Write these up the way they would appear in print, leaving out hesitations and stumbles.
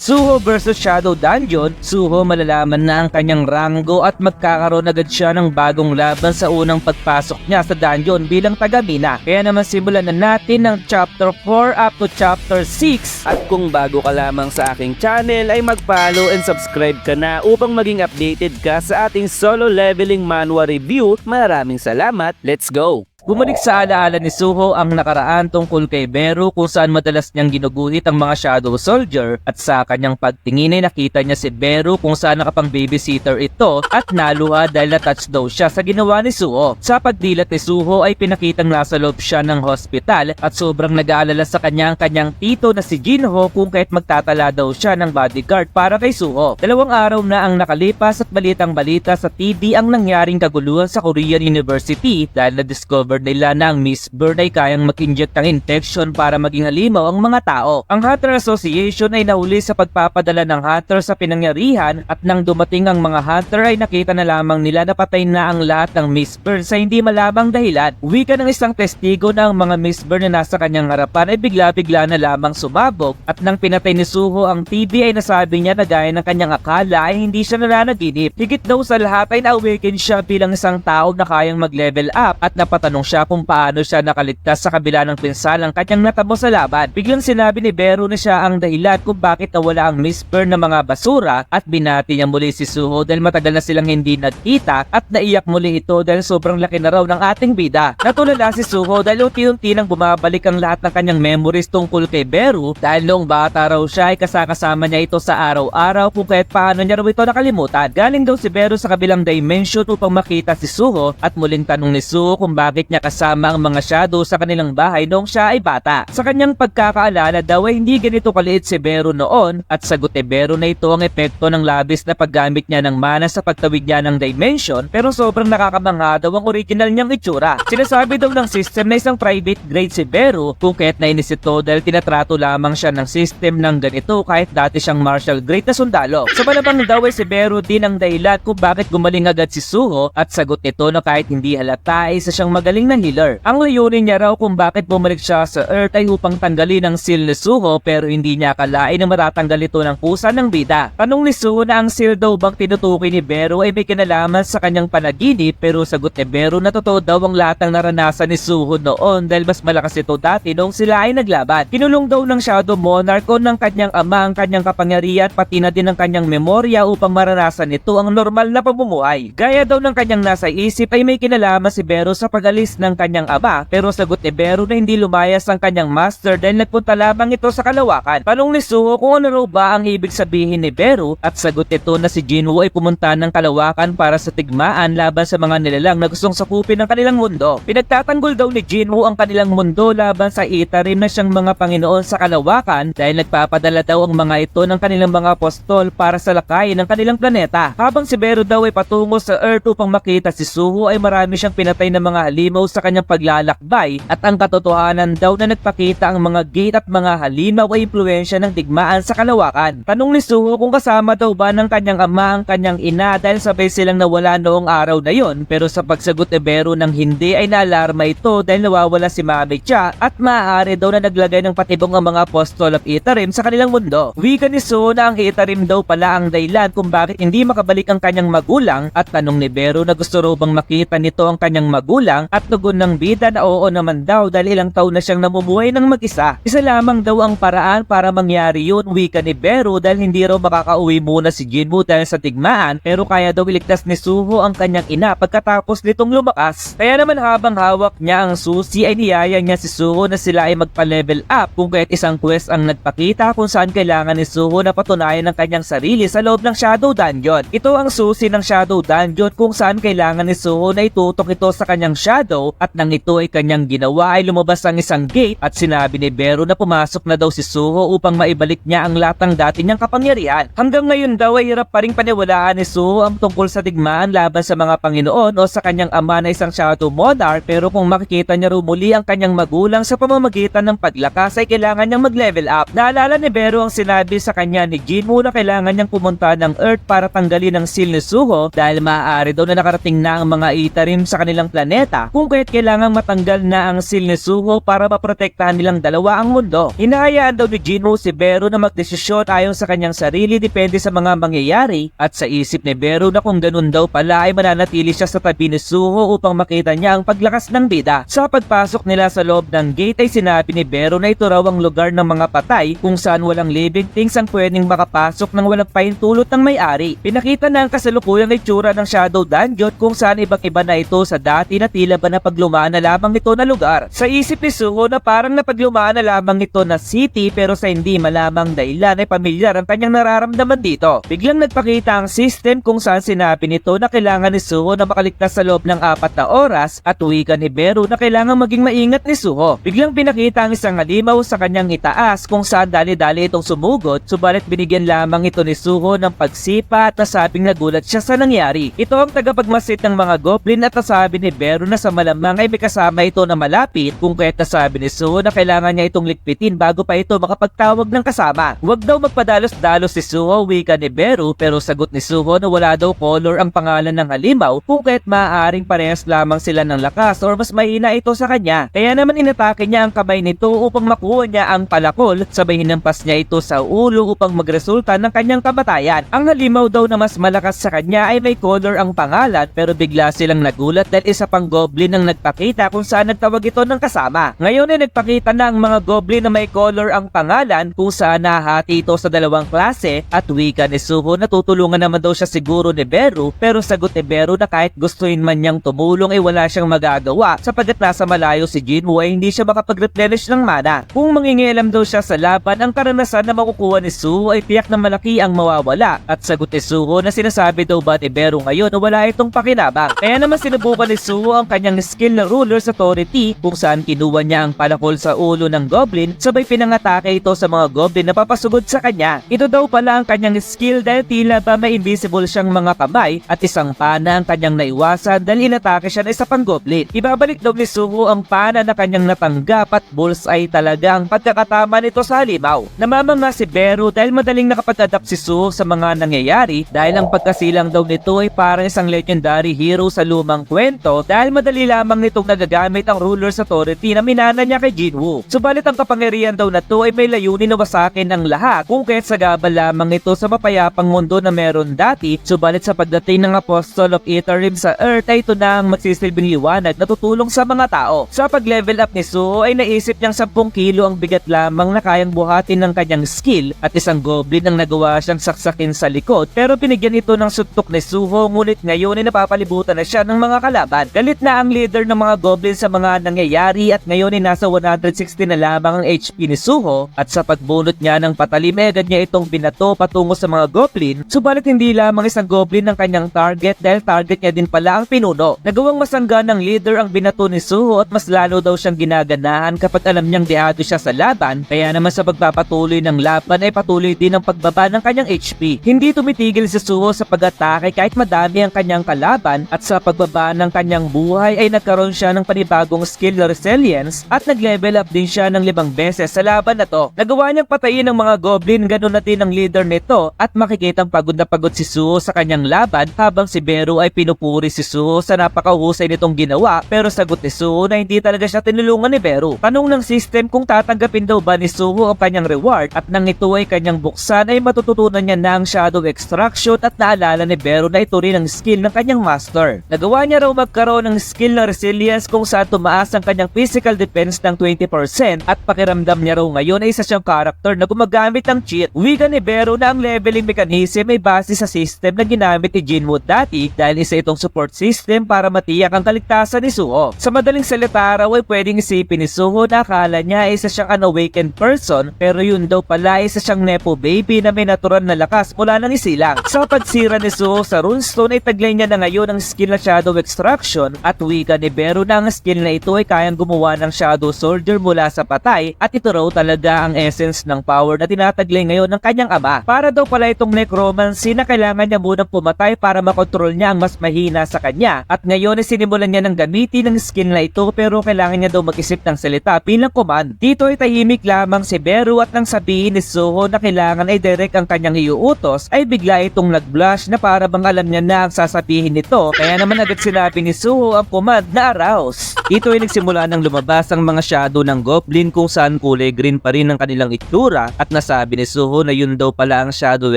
Suho versus Shadow Dungeon. Suho malalaman na ang kanyang ranggo at magkakaroon agad siya ng bagong laban sa unang pagpasok niya sa dungeon bilang taga-mina. Kaya naman simulan na natin ng chapter 4 up to chapter 6. At kung bago ka lamang sa aking channel ay mag-follow and subscribe ka na upang maging updated ka sa ating solo leveling manhwa review. Maraming salamat, let's go! Bumalik sa alaala ni Suho ang nakaraan tungkol kay Beru kung saan madalas niyang ginuguhit ang mga Shadow Soldier at sa kanyang pagtingin ay nakita niya si Beru kung saan nakapang babysitter ito at naluha dahil na-touch daw siya sa ginawa ni Suho. Sa pagdilat ni Suho ay pinakitang nasa loob siya ng hospital at sobrang nag-aalala sa kanya ang kanyang tito na si Jinho kung kahit magtatala daw siya ng bodyguard para kay Suho. 2 araw na ang nakalipas at balitang-balita sa TV ang nangyaring kaguluhan sa Korean University dahil na-discover nila na ang Miss Burn ay kayang mag-inject ng infection para maging halimaw ang mga tao. Ang Hunter Association ay nahuli sa pagpapadala ng Hunter sa pinangyarihan at nang dumating ang mga Hunter ay nakita na lamang nila na patay na ang lahat ng Miss Burn sa hindi malamang dahilan. Wika ng isang testigo na ang mga Miss Burn na nasa kanyang harapan ay bigla-bigla na lamang sumabog at nang pinatay ni Suho ang TV ay nasabi niya na gaya ng kanyang akala ay hindi siya nananaginip. Higit daw sa lahat ay na-awaken siya bilang isang tao na kayang mag-level up at napatanong siya kung paano siya nakaligtas sa kabila ng pinsalang kanyang natamo sa laban. Biglang sinabi ni Beru na siya ang dahilan kung bakit nawala ang Miss Burn ng mga basura at binati niya muli si Suho dahil matagal na silang hindi nagkita at naiyak muli ito dahil sobrang laki na raw ng ating bida. Natulala si Suho dahil unti-unti nang bumabalik ang lahat ng kanyang memories tungkol kay Beru dahil noong bata raw siya ay kasama niya ito sa araw-araw kung kahit paano niya raw ito nakalimutan. Galing daw si Beru sa kabilang dimension upang makita si Suho at muling tanong ni Suho kung bakit niya kasama ang mga shadow sa kanilang bahay noong siya ay bata. Sa kanyang pagkakaalala daw ay hindi ganito kaliit si Beru noon at sagot ni Beru na ito ang epekto ng labis na paggamit niya ng mana sa pagtawid niya ng dimension pero sobrang nakakamangha daw ang original niyang itsura. Sinasabi daw ng system na isang private grade si Beru kung kahit nainis ito dahil tinatrato lamang siya ng system ng ganito kahit dati siyang martial grade na sundalo. Sa malamang daw ay si Beru din ang dahilan kung bakit gumaling agad si Suho at sagot nito na kahit hindi halata ay isa siyang magaling na healer. Ang layunin niya raw kung bakit bumalik siya sa Earth ay upang tanggalin ang seal ni Suho pero hindi niya akalain na matatanggal ito ng pusa ng bida. Tanong ni Suho na ang seal daw bang tinutukoy ni Beru ay may kinalaman sa kanyang panaginip pero sagot ni Beru na totoo daw ang lahat ng naranasan ni Suho noon dahil mas malakas ito dati noong sila ay naglaban. Kinulong daw ng Shadow Monarch o ng kanyang ama ang kanyang kapangyarihan pati na din ang kanyang memorya upang maranasan nito ang normal na pamumuhay. Gaya daw ng kanyang nasa isip ay may kinalaman si Beru sa pag-alis ng kanyang ama pero sagot ni Beru na hindi lumayas ang kanyang master dahil nagpunta lamang ito sa kalawakan. Tanong ni Suho kung ano raw ba ang ibig sabihin ni Beru at sagot ito na si Jinwoo ay pumunta ng kalawakan para sa tigmaan laban sa mga nilalang na gustong sakupin ng kanilang mundo. Pinagtatanggol daw ni Jinwoo ang kanilang mundo laban sa Itarim na siyang mga Panginoon sa kalawakan dahil nagpapadala daw ang mga ito ng kanilang mga apostol para sa lakayin ng kanilang planeta. Habang si Beru daw ay patungo sa Earth upang makita si Suho ay marami siyang pinatay ng mga halimaw sa kanyang paglalakbay at ang katotohanan daw na nagpakita ang mga gate at mga halimaw ay impluensya ng digmaan sa kalawakan. Tanong ni Suho kung kasama daw ba ng kanyang ama ang kanyang ina dahil sabay silang nawala noong araw na yon pero sa pagsagot ni Beru ng hindi ay naalarma ito dahil nawawala si Mami Cha at maaari daw na naglagay ng patibong ang mga apostol of Itarim sa kanilang mundo. Wika ni Suho na ang Itarim daw pala ang dahilan kung bakit hindi makabalik ang kanyang magulang at tanong ni Beru na gusto raw bang makita nito ang kanyang magulang at tugon ng bida na oo naman daw dahil ilang taon na siyang namumuhay ng mag-isa. Isa lamang daw ang paraan para mangyari yun, wika ni Beru dahil hindi raw makakauwi muna si Jinwoo dahil sa tigmaan pero kaya daw iligtas ni Suho ang kanyang ina pagkatapos nitong lumakas. Kaya naman habang hawak niya ang susi ay niyaya niya si Suho na sila ay magpa-level up kung kahit isang quest ang nagpakita kung saan kailangan ni Suho na patunayan ang kanyang sarili sa loob ng Shadow Dungeon. Ito ang susi ng Shadow Dungeon kung saan kailangan ni Suho na itutok ito sa kanyang shadow at nang ito ay kanyang ginawa ay lumabas ang isang gate at sinabi ni Beru na pumasok na daw si Suho upang maibalik niya ang lahat ng dati niyang kapangyarihan. Hanggang ngayon daw ay hirap pa ring paniwalaan ni Suho ang tungkol sa digmaan laban sa mga Panginoon o sa kanyang ama na isang Shadow Monarch pero kung makikita niya raw muli ang kanyang magulang sa pamamagitan ng paglakas ay kailangan niyang mag-level up. Naalala ni Beru ang sinabi sa kanya ni Jinwoo na kailangan niyang pumunta ng Earth para tanggalin ang seal ni Suho dahil maaari daw na nakarating na ang mga Itarim sa kanilang planeta kung kaya't kailangang matanggal na ang seal ni Suho para maprotektahan nilang dalawa ang mundo. Hinahayaan daw ni Jinwoo si Beru na magdesisyon ayon sa kanyang sarili depende sa mga mangyayari at sa isip ni Beru na kung ganun daw pala ay mananatili siya sa tabi ni Suho upang makita niya ang paglakas ng bida. Sa pagpasok nila sa loob ng gate ay sinabi ni Beru na ito raw ang lugar ng mga patay kung saan walang living things ang pwedeng makapasok nang walang pahintulot ng may-ari. Pinakita na ang kasalukuyang itsura ng Shadow Dungeon kung saan ibang iba na ito sa dati na tila ba napaglumaan na lamang ito na lugar. Sa isip ni Suho na parang napaglumaan na lamang ito na city pero sa hindi malamang dahilan ay pamilyar ang kanyang nararamdaman dito. Biglang nagpakita ang system kung saan sinabi nito na kailangan ni Suho na makaligtas sa loob ng 4 na oras at wika ni Beru na kailangan maging maingat ni Suho. Biglang pinakita ang isang halimaw sa kanyang itaas kung saan dali-dali itong sumugod subalit binigyan lamang ito ni Suho ng pagsipa at nasabing nagulat siya sa nangyari. Ito ang tagapagmasid ng mga goblin at nasabi ni Beru na sa malamang ay may kasama ito na malapit kung kaya't nasabi ni Suho na kailangan niya itong likpitin bago pa ito makapagtawag ng kasama. Huwag daw magpadalos-dalos si Suho, wika ni Beru, pero sagot ni Suho na wala daw color ang pangalan ng halimaw kung kaya't maaaring parehas lamang sila ng lakas or mas mahina ito sa kanya. Kaya naman inatake niya ang kamay nito upang makuha niya ang palakol, sabay hinampas niya ito sa ulo upang magresulta ng kanyang kamatayan. Ang halimaw daw na mas malakas sa kanya ay may color ang pangalan pero bigla silang nagulat dahil isa pang goblin ang nagpakita kung saan nagtawag ito ng kasama. Ngayon ay nagpakita na ang mga goblin na may color ang pangalan kung saan nahati ito sa dalawang klase at wika ni Suho na tutulungan naman daw siya siguro ni Beru pero sagot ni Beru na kahit gustuin man niyang tumulong ay wala siyang magagawa sapagkat nasa malayo si Jinwoo ay hindi siya makapag-replenish ng mana. Kung mangingialam daw siya sa laban, ang karanasan na makukuha ni Suho ay tiyak na malaki ang mawawala at sagot ni Suho na sinasabi daw ba ni Beru ngayon na wala itong pakinabang. Kaya naman sinubukan ni Suho ang kanyang skill na Ruler's Authority kung saan kinuha niya ang palakol sa ulo ng goblin sabay pinangatake ito sa mga goblin na papasugod sa kanya. Ito daw pala ang kanyang skill dahil tila ba may invisible siyang mga kamay at isang pana ang kanyang naiwasan dahil inatake siya ng isa pang goblin. Ibabalik daw ni Suho ang pana na kanyang natanggap at bullseye talaga ang pagkakatama nito sa halimaw. Namamanga si Beru dahil madaling nakapag-adapt si Suho sa mga nangyayari dahil ang pagkasilang daw nito ay parang isang legendary hero sa lumang kwento dahil madali lamang nitong nagagamit ang Ruler's Authority na minana niya kay Jinwoo. Subalit ang kapangyarihan daw na to ay may layunin na wasakin ang lahat kung kaya't sagabal lamang ito sa mapayapang mundo na meron dati. Subalit sa pagdating ng Apostle of Ethereum sa Earth ay ito na ang magsisilbing liwanag na tutulong sa mga tao. Sa pag-level up ni Suho ay naisip niyang 10 kilo ang bigat lamang na kayang buhatin ng kanyang skill at isang goblin ang nagawa siyang saksakin sa likod pero binigyan ito ng suntok ni Suho ngunit ngayon ay napapalibutan na siya ng mga kalaban. Galit na ang leader ng mga goblin sa mga nangyayari at ngayon ay nasa 160 na lamang ang HP ni Suho at sa pagbunot niya ng patalim agad niya itong binato patungo sa mga goblin subalit hindi lamang isang goblin ang kanyang target dahil target niya din pala ang pinuno. Nagawang masangga ng leader ang binato ni Suho at mas lalo daw siyang ginaganahan kapag alam niyang deado siya sa laban kaya naman sa pagpapatuloy ng laban ay patuloy din ang pagbaba ng kanyang HP. Hindi tumitigil si Suho sa pag-atake kahit madami ang kanyang kalaban at sa pagbaba ng kanyang buhay ay nagkaroon siya ng panibagong skill na resilience at nag-level up din siya ng 5 beses sa laban na to. Nagawa niyang patayin ng mga goblin ganun na din ang leader nito at makikitang pagod na pagod si Suho sa kanyang laban habang si Beru ay pinupuri si Suho sa napakahusay nitong ginawa pero sagot ni Suho na hindi talaga siya tinulungan ni Beru. Tanong ng system kung tatanggapin daw ba ni Suho ang kanyang reward at nang ito ay kanyang buksan ay matututunan niya na ang Shadow Extraction at naalala ni Beru na ito rin ang skill ng kanyang master. Nagawa niya raw magkaroon ng skill na resilience kung saan tumaas ang kanyang physical defense ng 20% at pakiramdam niya raw ngayon ay isa siyang character na gumagamit ng cheat. Wika ni Beru na ang leveling mechanism ay base sa system na ginamit ni Jinwoo dati dahil isa itong support system para matiyak ang kaligtasan ni Suho. Sa madaling salita raw ay pwedeng isipin ni Suho na akala niya ay isa siyang unawakened person pero yun daw pala ay isa siyang nepo baby na may natural na lakas mula ng isilang. Sa pagsira ni Suho sa runestone ay taglay niya na ngayon ang skill na Shadow Extraction at wika ni Beru na ang skill na ito ay kayang gumawa ng Shadow Soldier mula sa patay at ito raw talaga ang essence ng power na tinataglay ngayon ng kanyang ama. Para daw pala itong necromancy na kailangan niya munang pumatay para makontrol niya ang mas mahina sa kanya at ngayon ay sinimulan niya ng gamitin ng skill na ito pero kailangan niya daw mag-isip ng salita bilang command. Dito ay tahimik lamang si Beru at nang sabihin ni Suho na kailangan ay direct ang kanyang iuutos ay bigla itong nag-blush na para bang alam niya na ang sasabihin nito kaya naman agad sinabi ni Suho ang command command na arouse. Dito ay nagsimula ng lumabas ang mga shadow ng goblin kung saan kulay green pa rin ang kanilang itsura at nasabi ni Suho na yun daw pala ang shadow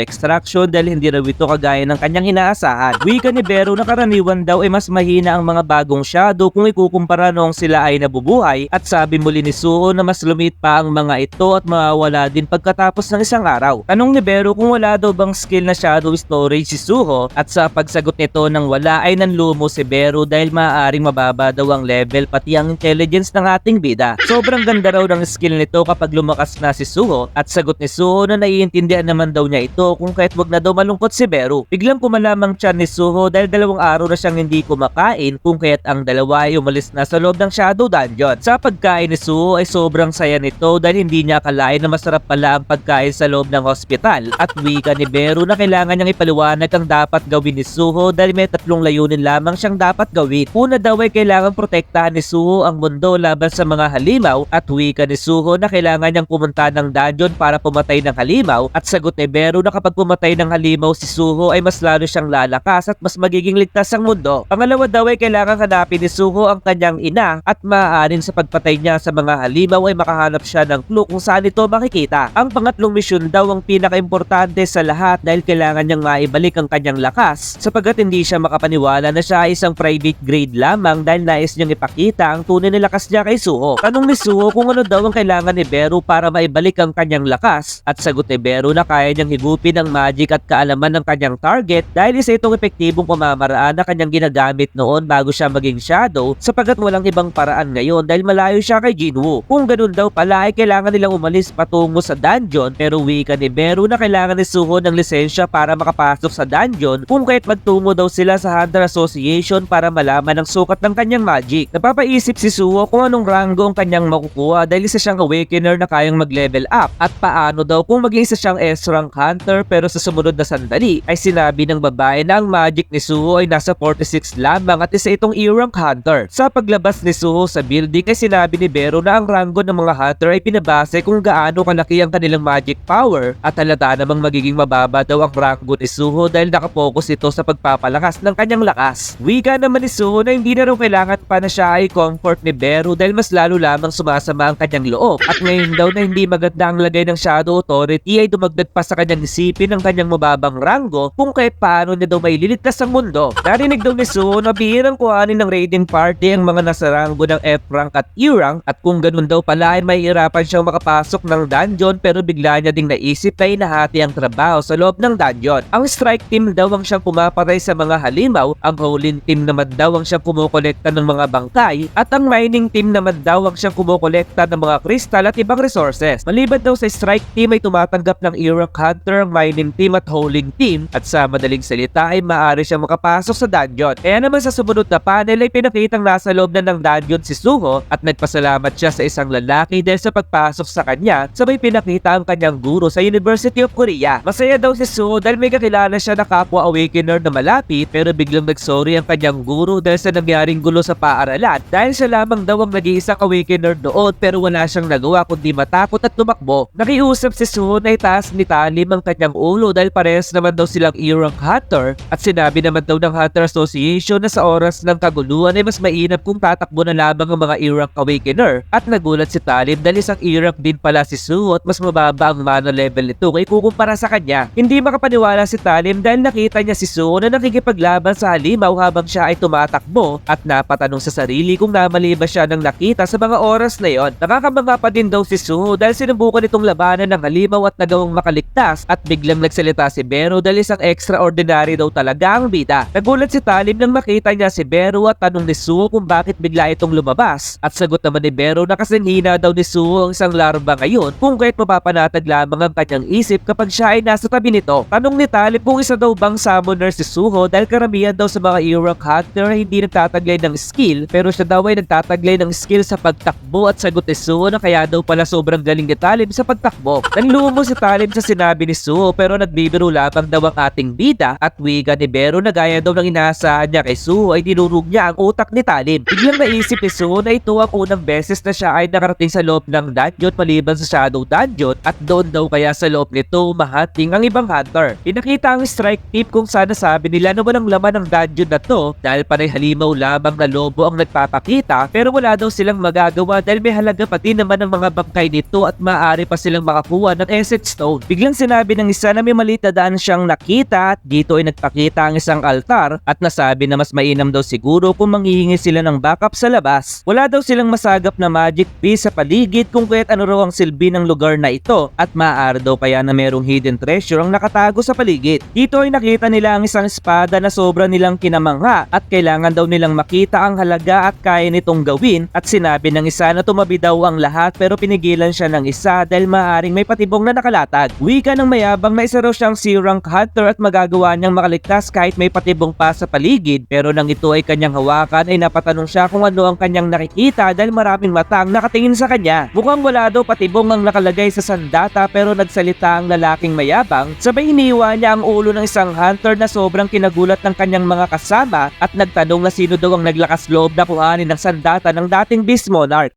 extraction dahil hindi raw ito kagaya ng kanyang inaasahan. Wika ni Beru na karaniwan daw ay mas mahina ang mga bagong shadow kung ikukumpara noong sila ay nabubuhay at sabi muli ni Suho na mas lumit pa ang mga ito at mawawala din pagkatapos ng isang araw. Tanong ni Beru kung wala daw bang skill na shadow storage si Suho at sa pagsagot nito ng wala ay nanlumo si Beru dahil maaaring mababa daw ang level pati ang intelligence ng ating bida. Sobrang ganda raw ng skill nito kapag lumakas na si Suho at sagot ni Suho na naiintindihan naman daw niya ito kung kahit wag na daw malungkot si Beru. Biglang pumalamang tiyan ni Suho dahil 2 araw na siyang hindi kumakain kung kaya't ang dalawa ay umalis na sa loob ng Shadow Dungeon. Sa pagkain ni Suho ay sobrang saya nito dahil hindi niya akalain na masarap pala ang pagkain sa loob ng hospital at wika ni Beru na kailangan niyang ipaliwanag ang dapat gawin ni Suho dahil may 3 layunin lamang siyang dapat gawin. Una daw ay kailangan protektahan ni Suho ang mundo laban sa mga halimaw at wika ni Suho na kailangan niyang pumunta ng dungeon para pumatay ng halimaw at sagot ni Beru na kapag pumatay ng halimaw si Suho ay mas lalo siyang lalakas at mas magiging ligtas ang mundo. Pangalawa daw ay kailangan hanapin ni Suho ang kanyang ina at maaaring sa pagpatay niya sa mga halimaw ay makahanap siya ng clue kung saan ito makikita. Ang pangatlong misyon daw ang pinaka-importante sa lahat dahil kailangan niyang maibalik ang kanyang lakas sapagkat hindi siya makapaniwala na siya ay isang private grade lamang dahil nais niyang ipakita ang tunay na lakas niya kay Suho. Tanong ni Suho kung ano daw ang kailangan ni Beru para maibalik ang kanyang lakas at sagot ni Beru na kaya niyang higupin ang magic at kaalaman ng kanyang target dahil isa itong epektibong pamamaraan na kanyang ginagamit noon bago siya maging shadow sapagkat walang ibang paraan ngayon dahil malayo siya kay Jinwoo. Kung ganun daw pala ay kailangan nilang umalis patungo sa dungeon pero wika ni Beru na kailangan ni Suho ng lisensya para makapasok sa dungeon kung kahit magtungo daw sila sa Hunter Association para malaman ang sukat ng kanyang magic. Napapaisip si Suho kung anong rango ang kanyang makukuha dahil isa siyang awakener na kayang mag-level up at paano daw kung maging isa siyang S-rank hunter pero sa sumunod na sandali ay sinabi ng babae na ang magic ni Suho ay nasa 46 lamang at isa itong E-rank hunter. Sa paglabas ni Suho sa building ay sinabi ni Beru na ang rango ng mga hunter ay pinabase kung gaano kalaki ang kanilang magic power at halata namang magiging mababa daw ang rango ni Suho dahil nakapokus ito sa pagpapalakas ng kanyang lakas. Wika naman ni Suho na hindi na raw kailangan pa na siya ay comfort ni Beru dahil mas lalo lamang sumasama ang kanyang loob at ngayon daw na hindi maganda ang lagay ng Shadow Authority ay dumagdag pa sa kanyang isipin ang kanyang mababang rango kung kahit paano niya daw may lilitas ang mundo. Narinig daw ni Suho na bihirang kuhanin ng raiding party ang mga nasa rango ng F-rank at E-rank at kung ganun daw pala ay mahihirapan siyang makapasok ng dungeon pero bigla niya ding naisip na inahati ang trabaho sa loob ng dungeon. Ang strike team daw ang siyang pumapatay sa mga halimaw, ang holding team naman daw ang siyang kumukolekta ng mga bangkay at ang mining team naman daw ang siyang kumukolekta ng mga kristal at ibang resources. Maliban daw sa strike team ay tumatanggap ng E-rank hunter ang mining team at holding team at sa madaling salita ay maaari siyang makapasok sa dungeon. Kaya naman sa sumunod na panel ay pinakitang nasa loob na ng dungeon si Suho at nagpasalamat siya sa isang lalaki dahil sa pagpasok sa kanya sabay pinakita ang kanyang guro sa University of Korea. Masaya daw si Suho dahil may kakilala siya na kapwa awakener na malapit pero biglang nagsorry ang kanyang guro dahil sa nangyaring gulo sa paaralan dahil siya lamang daw ang nag-iisang awakener doon pero wala siyang nagawa kundi matakot at tumakbo. Nakiusap si Suho na itaas ni Talim ang kanyang ulo dahil parehas naman daw silang E-rank hunter at sinabi naman daw ng Hunter Association na sa oras ng kaguluhan ay mas mainam kung tatakbo na lamang ang mga E-rank awakener at nagulat si Talim dahil isang E-rank din pala si Suho at mas mababa ang mana level nito kay kukumpara sa kanya. Hindi makapaniwala si Talim dahil nakita niya si Suho na nakikipaglaban sa halimaw habang siya ay tumatakbo at napatanong sa sarili kung namali ba siya ng nakita sa mga oras na yon. Nakakamanga pa din daw si Suho dahil sinubukan itong labanan ng halimaw at nagawang makaligtas at biglang nagsalita si Beru dahil isang extraordinary daw talaga ang bida. Nagulat si Talim nang makita niya si Beru at tanong ni Suho kung bakit bigla itong lumabas at sagot naman ni Beru na kasing hina daw ni Suho ang isang larva ngayon kung kahit mapapanatag lamang ang kanyang isip kapag siya ay nasa tabi nito. Tanong ni Talim kung isa daw bang summoner si Suho dahil karamihan daw sa mga E-rank hunter ay hindi nagtataglay ng skill pero siya daw ay nagtataglay ng skill sa pagtakbo at sagot ni Suho na kaya daw pala sobrang galing ni Talim sa pagtakbo. Nanlumo si Talim sa sinabi ni Suho pero nagbibiro lamang daw ang ating bida at wika ni Beru na gaya daw ng inaasahan niya kay Suho ay dinurog niya ang utak ni Talim. Biglang naisip ni Suho na ito ang unang beses na siya ay nakarating sa loob ng dungeon maliban sa Shadow Dungeon at doon daw kaya sa loob nito mahating ang ibang hunter. Pinakita ang strike team kung sana sabi nila na walang laman ang dungeon na to dahil panay halimaw lamang na lobo ang nagpapakita pero wala daw silang magagawa dahil may halaga pati naman ang mga bangkay nito at maaari pa silang makakuha ng Essence Stone. Biglang sinabi ng isa na may maliit na daan siyang nakita at dito ay nagpakita ang isang altar at nasabi na mas mainam daw siguro kung manghihingi sila ng backup sa labas. Wala daw silang masagap na magic piece sa paligid kung kaya't ano raw ang silbi ng lugar na ito at maaari daw kaya na merong hidden treasure ang nakatago sa paligid. Dito ay nakita nila ang isang espada na sobra nilang kinamangha at kailangan daw nilang makita ang halaga at kaya nitong gawin at sinabi ng isa na tumabi daw ang lahat pero pinigilan siya ng isa dahil maaaring may patibong na nakalatag. Wika ng mayabang na isa raw siyang C-rank hunter at magagawa niyang makaligtas kahit may patibong pa sa paligid pero nang ito ay kanyang hawakan ay napatanong siya kung ano ang kanyang nakikita dahil maraming mata ang nakatingin sa kanya. Mukhang wala daw patibong ang nakalagay sa sandata pero nagsalita ang lalaking mayabang sabay iniwan niya ang ulo ng isang hunter na sobrang kinagulat ng kanyang mga kasama at nagtanong na sino daw ang naglakas loob na kuhanin ng sandata ng dating Beast Monarch.